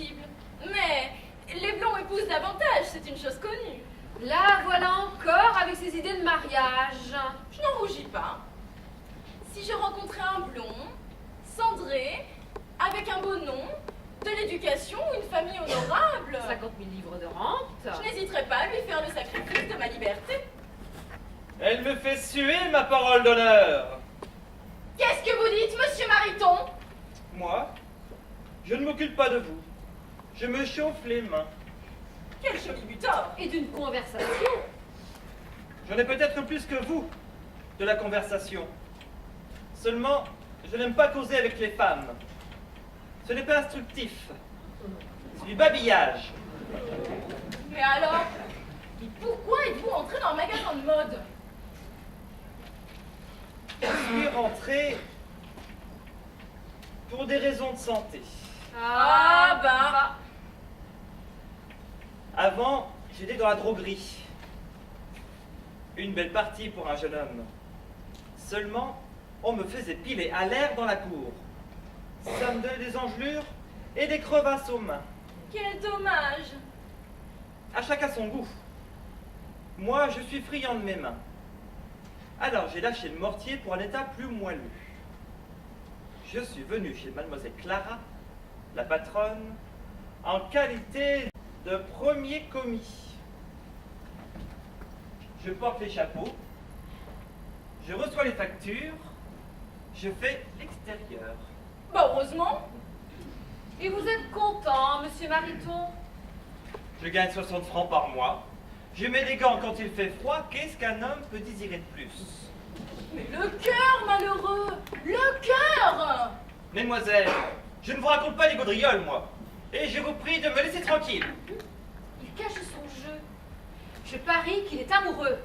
possible. Mais les blonds épousent davantage, c'est une chose connue. La voilà encore avec ses idées de mariage. Je n'en rougis pas. Si je rencontrais un blond, cendré, avec un beau nom, de l'éducation ou une famille honorable, 50 000 livres de rente. je n'hésiterais pas à lui faire le sacrifice de ma liberté. Elle me fait suer, ma parole d'honneur. Qu'est-ce que vous dites, monsieur Mariton? Moi, je ne m'occupe pas de vous. Je me chauffe les mains. Quel joli butor! Et d'une conversation. J'en ai peut-être plus que vous de la conversation. Seulement, je n'aime pas causer avec les femmes. Ce n'est pas instructif. C'est du babillage. Mais alors, et pourquoi êtes-vous entré dans un magasin de mode? Je suis rentré pour des raisons de santé. Ah ben... Avant, j'étais dans la droguerie. Une belle partie pour un jeune homme. Seulement, on me faisait piler à l'air dans la cour. Ça me donnait des engelures et des crevasses aux mains. Quel dommage! À chacun son goût. Moi, je suis friand de mes mains. Alors, j'ai lâché le mortier pour un état plus moelleux. Je suis venu chez mademoiselle Clara, la patronne, en qualité de premier commis. Je porte les chapeaux, je reçois les factures, je fais l'extérieur. Bah heureusement! Et vous êtes content, monsieur Mariton? Je gagne 60 francs par mois. Je mets des gants quand il fait froid. Qu'est-ce qu'un homme peut désirer de plus? Mais le cœur, malheureux! Le cœur! Mesdemoiselles, je ne vous raconte pas les gaudrioles, moi. Et je vous prie de me laisser tranquille. Il cache son jeu. Je parie qu'il est amoureux.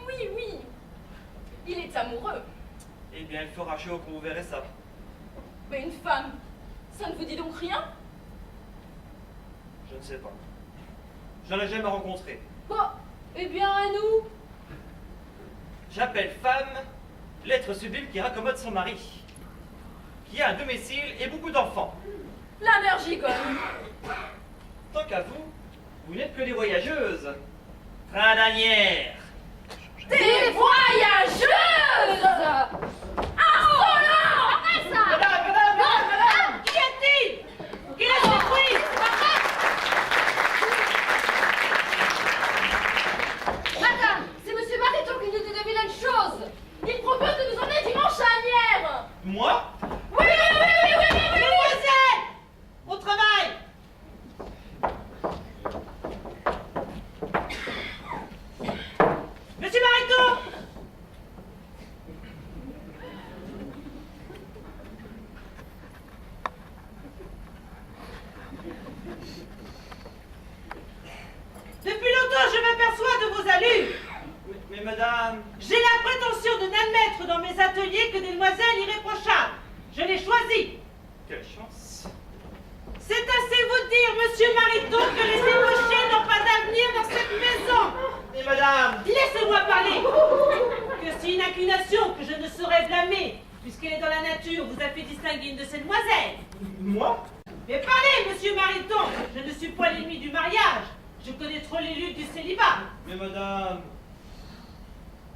Oui, oui, il est amoureux. Eh bien, il fera chaud quand vous verrez ça. Mais une femme, ça ne vous dit donc rien? Je ne sais pas. Je n'en ai jamais rencontré. Bon, eh bien, à nous. J'appelle femme l'être sublime qui raccommode son mari, qui a un domicile et beaucoup d'enfants. La mère gigogne. Tant qu'à vous, vous n'êtes que des voyageuses. Printanières. Des voyageuses! Madame, qu'y a-t-il? Qui l'a détruit? Madame, c'est monsieur Mariton qui nous dit de vilaines choses. Il propose de nous emmener dimanche à Agnières. Moi? Oui, oui, oui, oui, oui, oui, oui. Mademoiselle, au travail. Monsieur Mariton! Depuis longtemps, je m'aperçois de vos allures. Mais madame... J'ai la prétention de n'admettre dans mes ateliers que des demoiselles irréprochables. Je les choisis. Quelle chance. C'est assez vous dire, monsieur Mariton, que les débauchés n'ont pas d'avenir dans cette maison. Mais madame... Laissez-moi parler. Que si une inclination que je ne saurais blâmer, puisqu'elle est dans la nature, vous a fait distinguer une de ces demoiselles. Moi? Mais parlez, monsieur Mariton. Je ne suis pas l'ennemi du mariage. Je connais trop les luttes du célibat. Mais madame...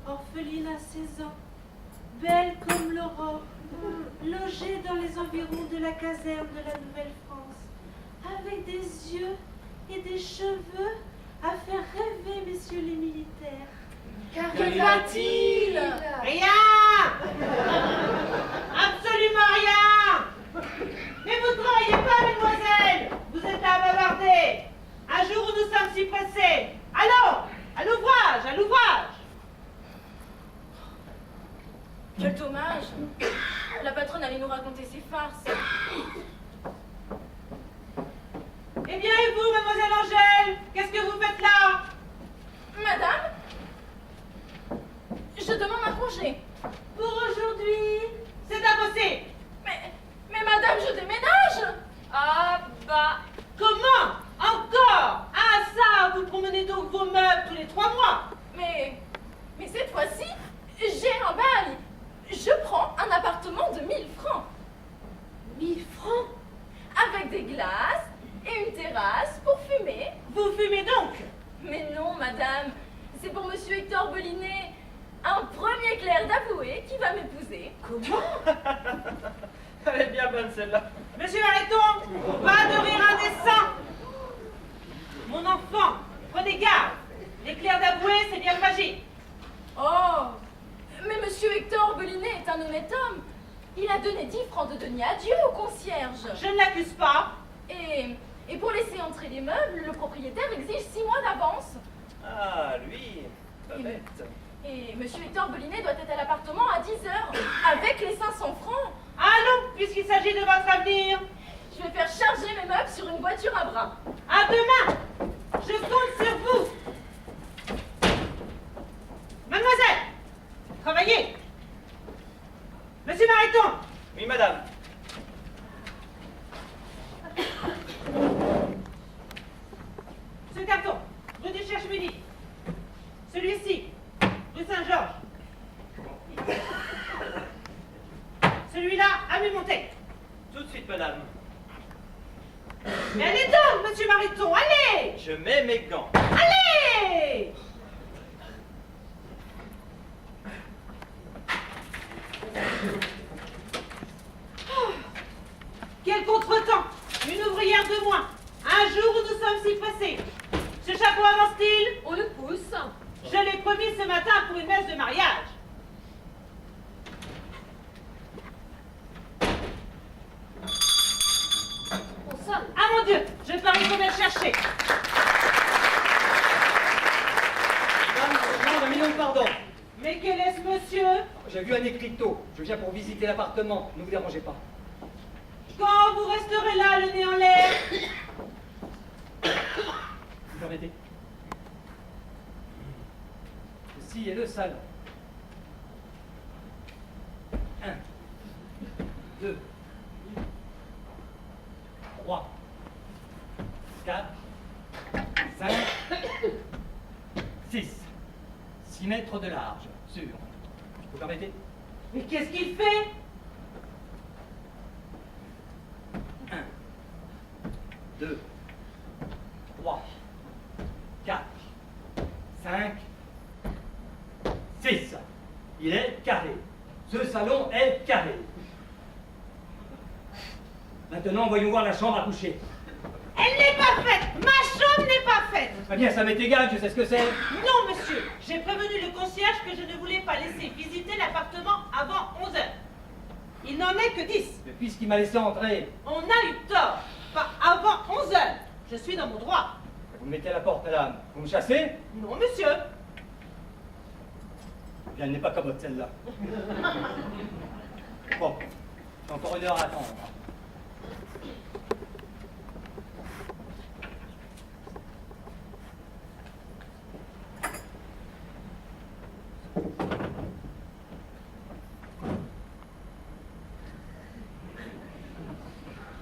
Orpheline à 16 ans, belle comme l'aurore, logée dans les environs de la caserne de la Nouvelle-France, avec des yeux et des cheveux à faire rêver messieurs les militaires. Qu'arriva-t-il? Rien! Absolument rien! Mais vous ne travaillez pas, mesdemoiselles! Vous êtes à bavarder! Un jour où nous sommes si pressés! Allons! À l'ouvrage! À l'ouvrage! Quel dommage. La patronne allait nous raconter ses farces. Eh bien, et vous, mademoiselle Angèle? Qu'est-ce que vous faites là? Madame, je demande un congé. Pour aujourd'hui? C'est impossible! Mais madame, je déménage. Ah bah, Comment? Encore? Ah ça, vous promenez donc vos meubles tous les 3 mois? Mais cette fois-ci, j'ai un bail. Je prends un appartement de 1000 francs. 1000 francs? Avec des glaces et une terrasse pour fumer. Vous fumez donc? Mais non, madame, c'est pour monsieur Hector Bollinet, un premier clerc d'avoué qui va m'épouser. Comment? Elle est bien bonne celle-là. Monsieur, arrêtons! Pas de rire indécent! Mon enfant, prenez garde! Les clercs d'avoué, c'est bien magique. Oh, mais monsieur Hector Bollinet est un honnête homme. Il a donné 10 francs de deniers à Dieu au concierge. Je ne l'accuse pas. Et pour laisser entrer les meubles, le propriétaire exige 6 mois d'avance. Ah, lui, pas bête. Et monsieur Hector Bollinet doit être à l'appartement à 10 heures, avec les 500 francs. Allons, puisqu'il s'agit de votre avenir. Je vais faire charger mes meubles sur une voiture à bras. À demain! Je compte sur vous! Mademoiselle! Travaillez! Monsieur Mariton! Oui, madame. Ce carton, rue du Cherche-Midi. Celui-ci, rue Saint-Georges. Celui-là, à Montet. Tout de suite, madame. Mais allez donc, monsieur Mariton, allez! Je mets mes gants. Allez! Oh, quel contretemps! Une ouvrière de moins. Un jour où nous sommes si pressés. Ce chapeau avance-t-il? On le pousse. Je l'ai promis ce matin pour une messe de mariage. On sonne. Ah mon Dieu, je parie qu'on vient le chercher. Madame, je demande 1 million de pardon. Mais quel est ce monsieur? J'ai vu un écriteau. Je viens pour visiter l'appartement. Ne vous dérangez pas. Quand vous resterez là, le nez en l'air? Vous permettez? Ceci est le salon. 1, 2, 3, 4, 5, 6. 6 mètres de large, sûr. Vous permettez? Mais qu'est-ce qu'il fait? 1, 2, 3, 4, 5, 6. Il est carré. Ce salon est carré. Maintenant, voyons voir la chambre à coucher. Elle n'est pas faite. Ma chambre n'est pas faite. Eh bien, ça m'est égal, je sais ce que c'est. Non, monsieur. J'ai prévenu le concierge que je ne voulais pas laisser visiter l'appartement avant 11 heures. Il n'en est que 10. Mais puisqu'il m'a laissé entrer, On a eu tort. Pas avant 11 heures. Je suis dans mon droit. vous me mettez à la porte, madame. Vous me chassez? Non, monsieur. Eh bien, elle n'est pas commode, celle-là. Bon, j'ai encore 1 heure à attendre.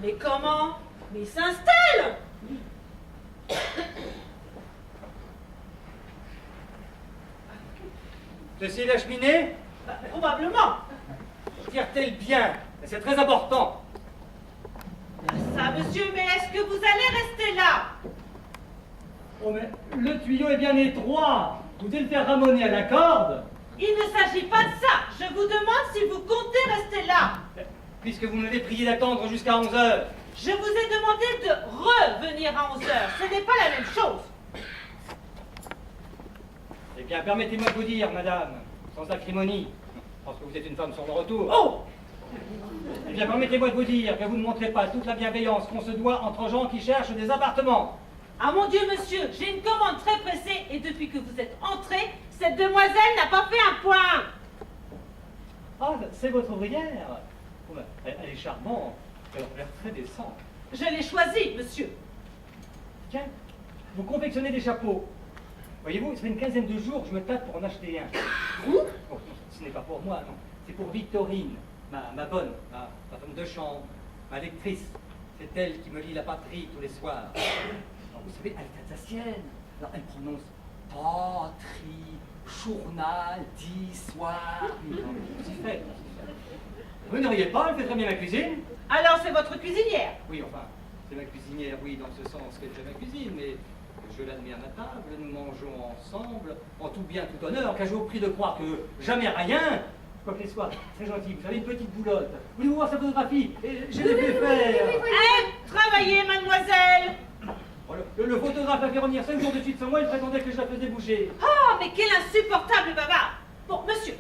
Mais comment? Mais il s'installe. Ceci est la cheminée? Bah, probablement. Tire-t-elle bien? C'est très important. Ça, monsieur, mais est-ce que vous allez rester là? Oh, mais le tuyau est bien étroit. Vous devez le faire ramoner à la corde. Il ne s'agit pas de ça. Je vous demande si vous comptez rester là. Puisque vous m'avez prié d'attendre jusqu'à 11 heures. Je vous ai demandé de revenir à 11 heures. Ce n'est pas la même chose. Eh bien, permettez-moi de vous dire, madame, sans acrimonie, parce que vous êtes une femme sur le retour. Oh! Eh bien, permettez-moi de vous dire que vous ne montrez pas toute la bienveillance qu'on se doit entre gens qui cherchent des appartements. Ah mon Dieu, monsieur, j'ai une commande très pressée et depuis que vous êtes entré, cette demoiselle n'a pas fait un point. Ah, c'est votre ouvrière. Oh, ben, elle est charmante. Elle a l'air très décente. Je l'ai choisie, monsieur. Tiens, vous confectionnez des chapeaux. Voyez-vous, ça fait une quinzaine de jours que je me tâte pour en acheter un. Vous? Oh, ce n'est pas pour moi, non. C'est pour Victorine, ma bonne, ma femme de chambre, ma lectrice. C'est elle qui me lit la patrie tous les soirs. Alors, vous savez, elle est alsacienne. Alors, elle prononce patrie, journal, dit, soir. C'est fait. Vous ne riez pas, elle fait très bien la cuisine. Alors c'est votre cuisinière. Oui, enfin, C'est ma cuisinière, oui, dans ce sens qu'elle fait ma cuisine, mais je l'admets à ma table, nous mangeons ensemble, en tout bien, tout honneur, car j'ai au prix de croire que jamais rien, quoi qu'il soit, très gentil, vous savez, une petite boulotte. Voulez-vous voir sa photographie? Je l'ai fait faire. Travaillez, mademoiselle. Oh, le photographe a fait revenir 5 jours de suite sans moi, il prétendait que je la faisais bouger. Ah, mais quel insupportable bavard. Bon, monsieur.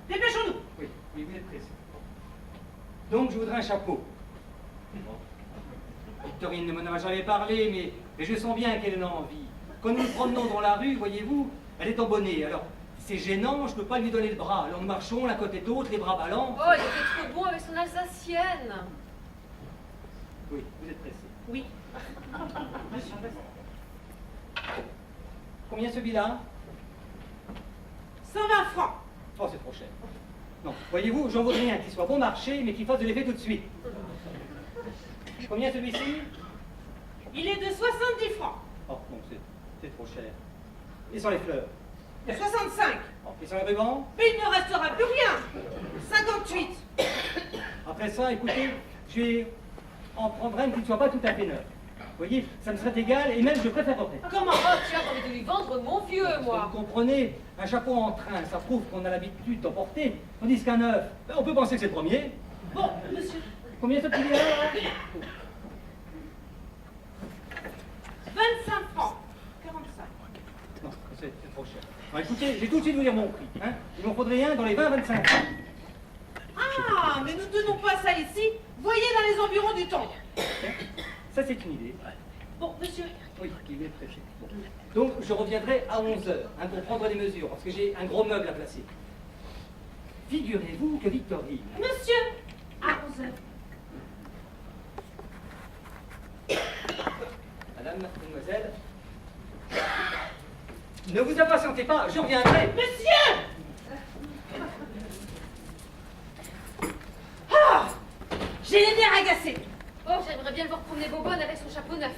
Dépêchons-nous. Oui, vous êtes pressé. Donc, je voudrais un chapeau. Victorine ne m'en a jamais parlé, mais je sens bien qu'elle en a envie. Quand nous nous promenons dans la rue, voyez-vous, elle est en bonnet. Alors, c'est gênant, je ne peux pas lui donner le bras. Alors, nous marchons l'un côté de l'autre, les bras ballants. Oh, il était trop bon avec son alsacienne. Oui, vous êtes pressé. Oui. Combien celui-là? 120 francs. Oh, c'est trop cher. Non, voyez-vous, j'en voudrais un qui soit bon marché, mais qui fasse de l'effet tout de suite. Combien celui-ci? Il est de 70 francs. Oh, non, c'est trop cher. Et sans les fleurs? 65. Oh, et sans les rubans? Mais il ne restera plus rien. 58. Après ça, écoutez, je vais en prendre un qui ne soit pas tout à fait neuf. Vous voyez, ça me serait égal, et même je préférerais. Comment? Oh, tu as envie de lui vendre mon vieux, Parce que moi. vous comprenez, un chapeau en train, ça prouve qu'on a l'habitude d'en porter, tandis qu'un neuf, ben, on peut penser que c'est le premier. Bon, monsieur. Combien ce petit là? 25 francs. 45. Non, c'est trop cher. Alors, écoutez, je vais tout de suite vous dire mon prix. Hein. Il m'en faudrait un dans les 20-25 francs. Ah, mais nous ne tenons pas ça ici. Voyez dans les environs du temple. Ça, c'est une idée. Bon, monsieur. Oui, il est préfet. Bon. Donc, je reviendrai à 11h pour prendre les mesures, parce que j'ai un gros meuble à placer. Figurez-vous que Victorine... Monsieur. À 11h. Madame, mademoiselle... Ne vous impatientez pas, je reviendrai. Monsieur. Ah, j'ai les nerfs agacés. Oh, j'aimerais bien le voir promener Bobonne avec son chapeau neuf.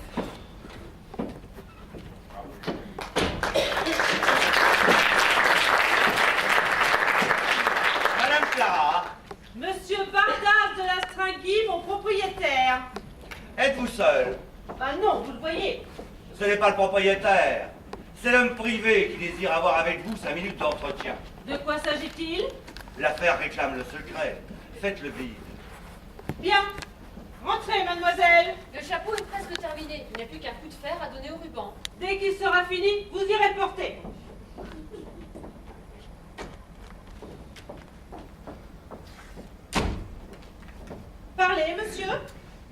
Madame Clara, Monsieur Bardas de la Stringui, mon propriétaire. êtes-vous seul? Ah non, vous le voyez. Ce n'est pas le propriétaire. C'est l'homme privé qui désire avoir avec vous 5 minutes d'entretien. De quoi s'agit-il? L'affaire réclame le secret. Faites-le vide. Bien. Rentrez, mademoiselle. Le chapeau est presque terminé. Il n'y a plus qu'un coup de fer à donner au ruban. Dès qu'il sera fini, vous irez le porter. Parlez, monsieur.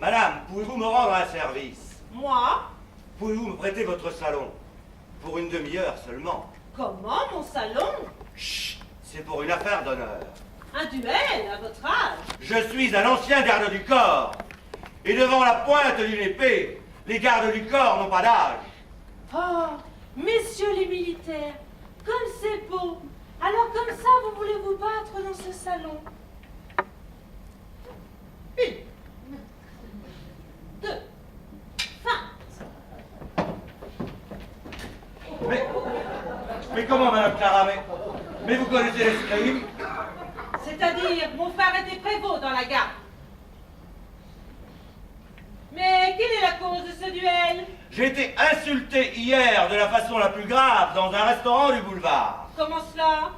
Madame, pouvez-vous me rendre un service? Moi? Pouvez-vous me prêter votre salon? Pour une demi-heure seulement. Comment, mon salon? Chut, c'est pour une affaire d'honneur. Un duel, à votre âge. Je suis un ancien garde du corps. Et devant la pointe d'une épée, les gardes du corps n'ont pas d'âge. Oh, messieurs les militaires, comme c'est beau. Alors comme ça, vous voulez vous battre dans ce salon? Une. Deux. Fin. Mais comment, Madame Clara? Mais vous connaissez l'escrime? C'est-à-dire, mon frère était prévôt dans la garde. Mais quelle est la cause de ce duel? J'ai été insulté hier de la façon la plus grave dans un restaurant du boulevard. Comment cela?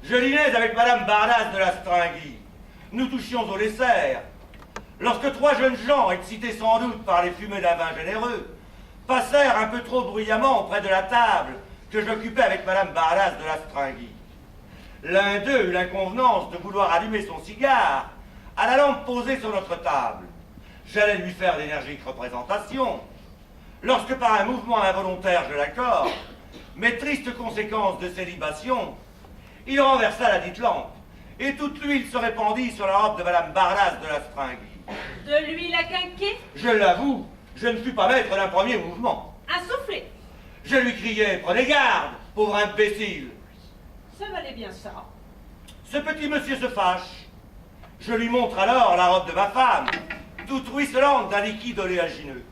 Je dînais avec Madame Bardas de la Stringui. Nous touchions au dessert. Lorsque 3 jeunes gens, excités sans doute par les fumées d'un vin généreux, passèrent un peu trop bruyamment auprès de la table que j'occupais avec Madame Bardas de la Stringui. L'un d'eux eut l'inconvenance de vouloir allumer son cigare à la lampe posée sur notre table. J'allais lui faire d'énergiques représentations, lorsque par un mouvement involontaire, je l'accorde, mais triste conséquence de célibation, il renversa la dite lampe, et toute l'huile se répandit sur la robe de Madame Bardas de la Stringui. De l'huile à quinquer? Je l'avoue, je ne fus pas maître d'un premier mouvement. Un soufflet. Je lui criai, prenez garde, pauvre imbécile. Ça valait bien ça. Ce petit monsieur se fâche. Je lui montre alors la robe de ma femme, toute ruisselante d'un liquide oléagineux.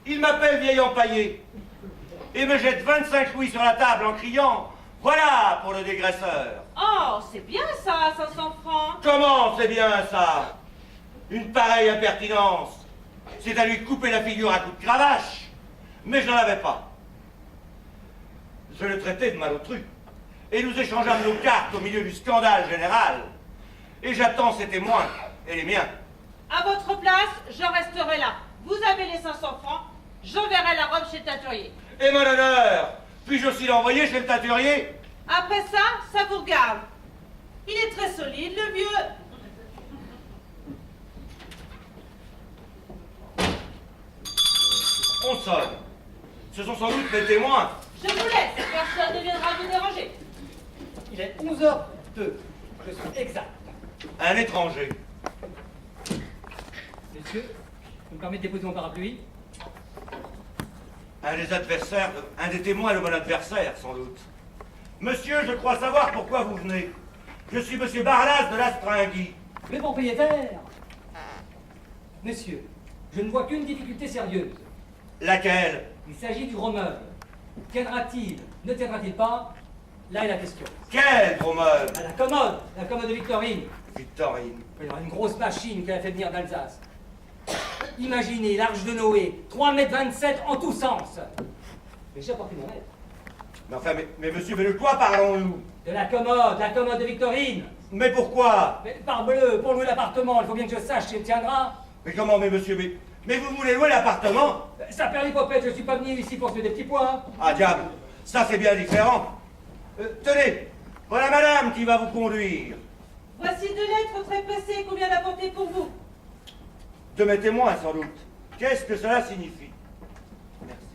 Il m'appelle vieil empaillé et me jette 25 louis sur la table en criant « Voilà pour le dégraisseur !» Oh, c'est bien ça, 500 francs. Comment c'est bien ça? Une pareille impertinence, c'est à lui couper la figure à coups de cravache. Mais je n'en avais pas. Je le traitais de malotru. Et nous échangeâmes nos cartes au milieu du scandale général. Et j'attends ces témoins et les miens. À votre place, je resterai là. Vous avez les 500 francs, j'enverrai la robe chez le teinturier. Et mon honneur, puis-je aussi l'envoyer chez le teinturier? Après ça, ça vous regarde. Il est très solide, le vieux. On sonne. Ce sont sans doute les témoins. Je vous laisse, personne ne viendra vous déranger. Il est 11h02. Je suis exact. Un étranger. Messieurs, vous me permettez de déposer mon parapluie? Un des adversaires, un des témoins est le bon adversaire, sans doute. Monsieur, je crois savoir pourquoi vous venez. Je suis monsieur Barlas de l'Astringui. Le propriétaire? Monsieur, je ne vois qu'une difficulté sérieuse. Laquelle? Il s'agit du gros meuble. Tiendra-t-il? Ne tiendra-t-il pas? Là est la question. Quel gros meuble? À la commode de Victorine. Victorine. Il y aura une grosse machine qu'elle a fait venir d'Alsace. Imaginez l'arche de Noé, 3,27 m en tous sens. Mais j'ai apporté mon aide. Mais enfin, mais monsieur, mais de quoi parlons-nous? De la commode de Victorine. Mais pourquoi? Mais parbleu, pour louer l'appartement, il faut bien que je sache si elle tiendra. Mais comment, mais monsieur, mais vous voulez louer l'appartement? Ça perd l'hypopète, je suis pas venu ici pour se des petits pois. Ah diable, ça c'est bien différent. Tenez, voilà madame qui va vous conduire. Voici 2 lettres très pressées qu'on vient d'apporter pour vous. De mes témoins, sans doute. Qu'est-ce que cela signifie? Merci.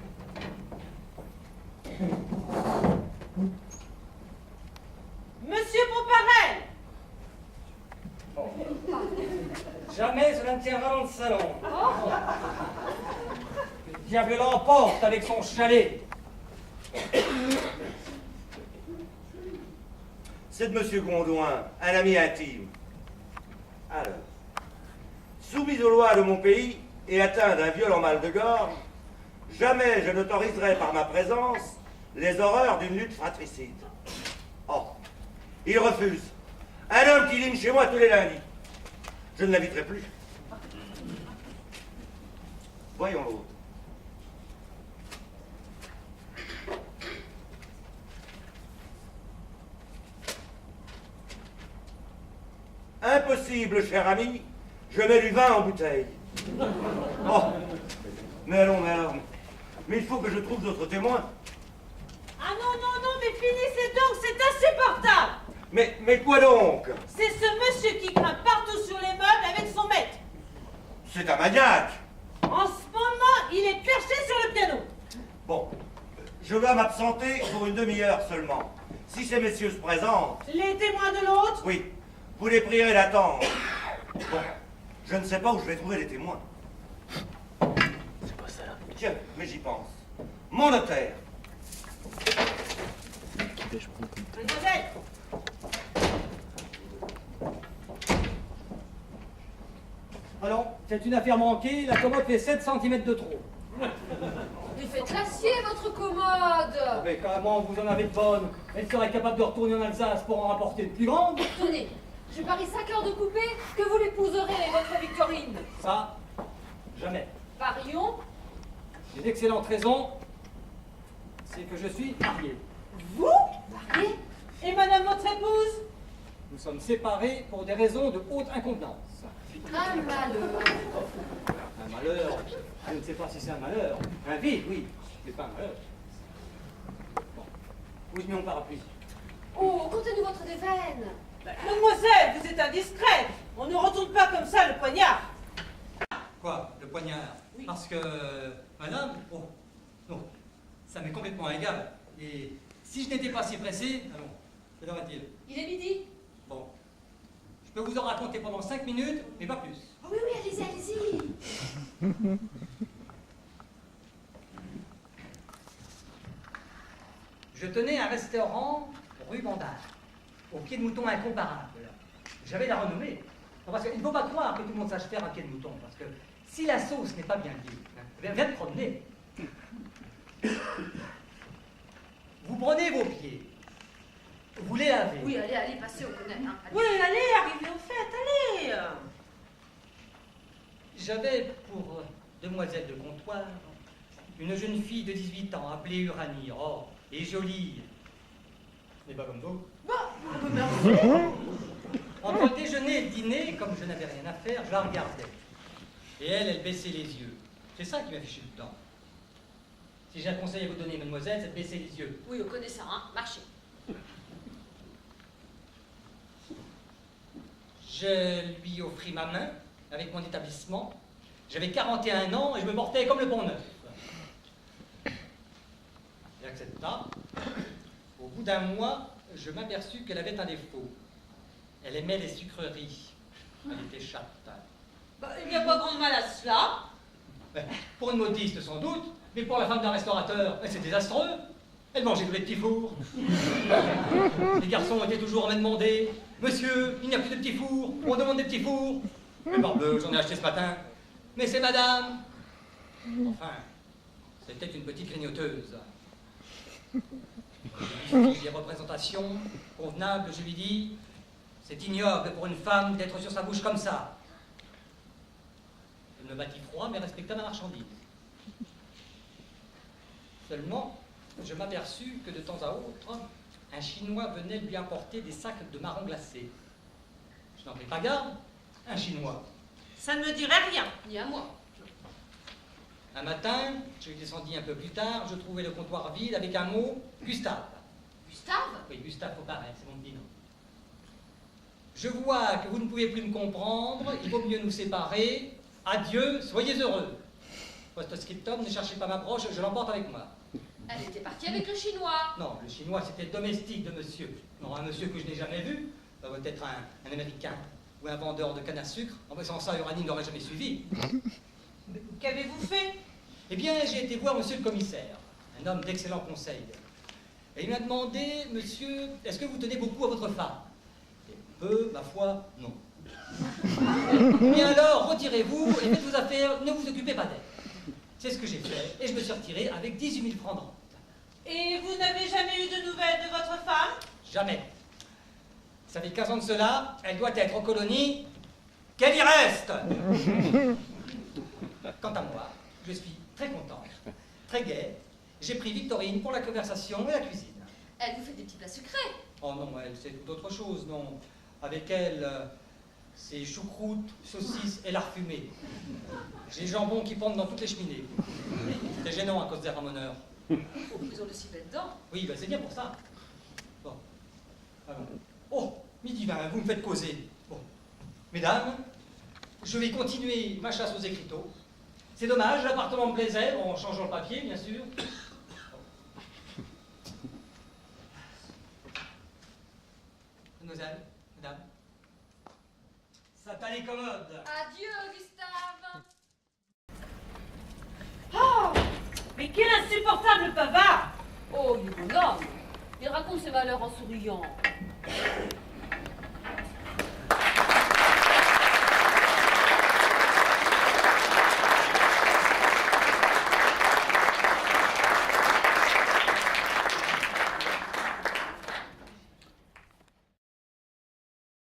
Monsieur Pomparel. Jamais cela ne tiendra dans le salon. Le diable l'emporte avec son chalet. C'est de monsieur Gondouin, un ami intime. Alors, soumis aux lois de mon pays et atteint d'un violent mal de gorge, jamais je n'autoriserai par ma présence les horreurs d'une lutte fratricide. Oh, il refuse. Un homme qui dîne chez moi tous les lundis. Je ne l'inviterai plus. Voyons l'autre. Impossible, cher ami, je mets du vin en bouteille. Oh, mais allons, mais il faut que je trouve d'autres témoins. Ah non, mais finissez donc, c'est insupportable. Mais quoi donc? C'est ce monsieur qui grimpe partout sur les meubles avec son maître. C'est un maniaque. En ce moment, il est perché sur le piano. Bon, je dois m'absenter pour une demi-heure seulement. Si ces messieurs se présentent... Les témoins de l'autre? Oui, vous les prierez d'attendre. Bon, je ne sais pas où je vais trouver les témoins. C'est pas ça. Tiens, mais j'y pense. Mon notaire. Mademoiselle. Allons, c'est une affaire manquée, la commode fait 7 cm de trop. Mais faites l'acier, votre commode. Mais carrément, vous en avez de bonnes. Elle serait capable de retourner en Alsace pour en rapporter de plus grandes. Tenez, je parie 5 heures de coupé que vous l'épouserez, votre Victorine. Ça, jamais. Parions. J'ai d'excellentes raisons. C'est que je suis marié. Vous? Marié? Et madame votre épouse? Nous sommes séparés pour des raisons de haute inconvenance. Un malheur. Un malheur, je ne sais pas si c'est un malheur. Un vide, oui, mais pas un malheur. Bon, où est mon parapluie? Oh, contez-nous votre déveine. Mademoiselle, vous êtes indiscrète. On ne retourne pas comme ça le poignard. Quoi, le poignard? Oui. Parce que, madame, oh, non, ça m'est complètement égal. Et si je n'étais pas si pressé, allons, quelle heure est-il? Il est midi. Bon, je peux vous en raconter pendant 5 minutes, mais pas plus. Oh oui, allez-y, allez-y. Je tenais un restaurant rue Bandard, au pied de mouton incomparable. J'avais la renommée. Non, parce qu'il ne faut pas croire que tout le monde sache faire un pied de mouton, parce que si la sauce n'est pas bien dite, viens te promener. Vous prenez vos pieds, vous les lavez. Oui, allez, passez, on connaît. Hein. Oui, allez, arrivez au fait, allez. J'avais pour demoiselle de comptoir une jeune fille de 18 ans appelée Uranie. Oh, et jolie. Mais pas comme vous. Entre le déjeuner et le dîner, comme je n'avais rien à faire, je la regardais. Et elle baissait les yeux. C'est ça qui m'a fichu le temps. Si j'ai un conseil à vous donner, mademoiselle, c'est de baisser les yeux. Oui, on connaît ça, hein. Marchez. Je lui offris ma main avec mon établissement. J'avais 41 ans et je me portais comme le pont neuf. Elle accepta. Au bout d'un mois, je m'aperçus qu'elle avait un défaut. Elle aimait les sucreries. Elle était chatte. Bah, il n'y a pas grand mal à cela. Ben, pour une modiste, sans doute, mais pour la femme d'un restaurateur, ben, c'est désastreux. Elle mangeait tous les petits fours. Les garçons étaient toujours à me demander « Monsieur, il n'y a plus de petits fours, on demande des petits fours. » Mais parbleu, j'en ai acheté ce matin. « Mais c'est madame !» Enfin, c'était une petite grignoteuse. Je lui fis des représentations convenables, je lui dis « C'est ignoble pour une femme d'être sur sa bouche comme ça. » Elle me battit froid, mais respecta ma marchandise. Seulement, je m'aperçus que de temps à autre, un Chinois venait lui apporter des sacs de marrons glacés. Je n'en pris pas garde, un Chinois. Ça ne me dirait rien. Ni à moi. Un matin, je descendis un peu plus tard, je trouvais le comptoir vide avec un mot « Gustave ». Gustave? Oui, Gustave Fauparet, c'est mon petit nom. Je vois que vous ne pouvez plus me comprendre, il vaut mieux nous séparer. Adieu, soyez heureux. Post-scriptum, ne cherchez pas ma broche, je l'emporte avec moi. Elle était partie avec le Chinois. Non, le Chinois, c'était le domestique de monsieur. Non, un monsieur que je n'ai jamais vu. Ça doit être un Américain ou un vendeur de canne à sucre. En sans ça, Uranie n'aurait jamais suivi. Qu'avez-vous fait? Eh bien, j'ai été voir monsieur le commissaire, un homme d'excellent conseil. Et il m'a demandé, monsieur, est-ce que vous tenez beaucoup à votre femme? Et peu, ma foi, non. Bien alors, retirez-vous et faites vos affaires, ne vous occupez pas d'elle. C'est ce que j'ai fait, et je me suis retiré avec 18 000 francs de rente. Et vous n'avez jamais eu de nouvelles de votre femme? Jamais. Ça fait 15 ans de cela, elle doit être en colonie, qu'elle y reste. Quant à moi, je suis très content, très gai. J'ai pris Victorine pour la conversation et la cuisine. Elle vous fait des petits plats sucrés. Oh non, elle, c'est tout autre chose, non. Avec elle, c'est choucroute, saucisse et lard fumé. J'ai le jambon qui pendent dans toutes les cheminées. C'est gênant à cause des ramoneurs. Oh, ils ont de si belles dents. Oui, ben c'est bien pour ça. Bon. Alors. Oh, midi 20, vous me faites causer. Bon. Mesdames, je vais continuer ma chasse aux écriteaux. C'est dommage, l'appartement me plaisait, en changeant le papier, bien sûr. Mademoiselle, mesdames. Satan est commode. Adieu, Gustave. Oh! Mais quel insupportable bavard! Oh, il est bon homme. Il raconte ses malheurs en souriant.